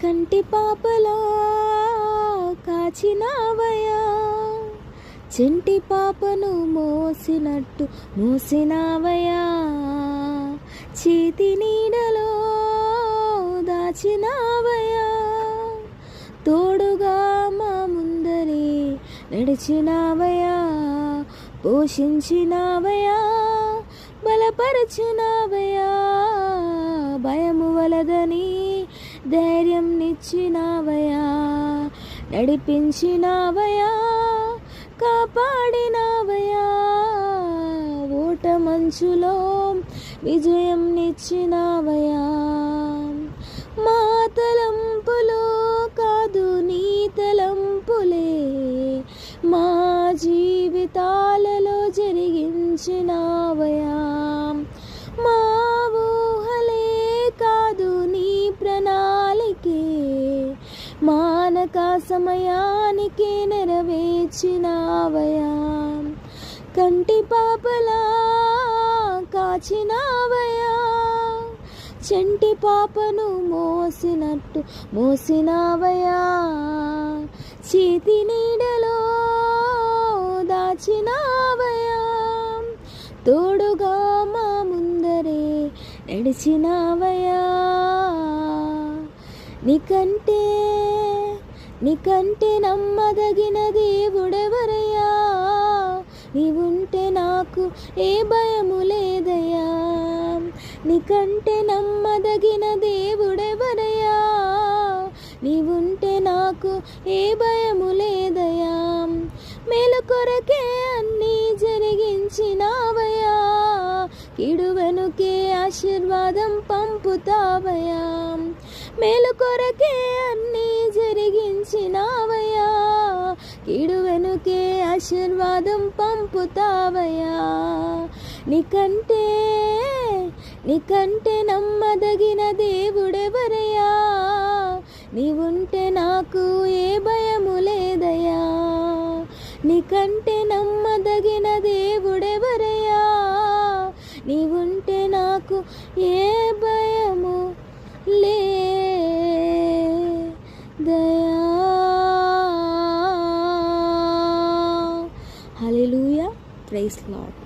కంటి పాపలా కాచినావయా, చెంటి పాపను మోసినట్టు మోసినావయా, చేతి నీడలో దాచినావయా, తోడుగా మా ముందరే నడిచినావయా, పోషించినావయా, బలపరచినావయా, భయము వలదని ధైర్యం నిచ్చినావయా, నడిపించినావయా, కాపాడినావయా, ఓట మంచులో విజయం నిచ్చినావయా. మా తలంపులో కాదు నీ తలంపులే మా జీవితాలలో జరిగించినావయా, మా ఊహలే కాదు నీ ప్రణాళికే మానక సమయానికి నెరవేర్చినావయా, కంటి పాపలా కాచినావయా, చెంటి పాపను మోసినట్టు మోసినావయా, చేతి నీడలో దాచినావయా, తోడుగా మా ముందరే నడిచినావయా. నీకంటే నమ్మదగిన దేవుడెవరయ్యా, నీవుంటే నాకు ఏ భయము లేదయ్యా, నీకంటే నమ్మదగిన దేవుడెవరయ్యా, నీవుంటే నాకు ఏ భయము లేదయ్యా, మేలు కొరకే అన్నీ జరిగించినావయ్యా, కీడు వెనుకే ఆశీర్వాదం పంపుతావయ్యా, మేలు కొరకే అన్నీ జరిగించినావయ్యా, కీడు వెనుకే ఆశీర్వాదం పంపుతావయ్యా. నీకంటే నమ్మదగిన దేవుడెవరయ్యా, నీవుంటే నాకు ఏ భయము లేదయ్యా, నీకంటే నమ్మదగిన దేవుడెవరయ్యా, నీవుంటే నాకు ఏ భయము లేదయ్యా. హల్లెలూయా, ప్రైజ్ లార్డ్.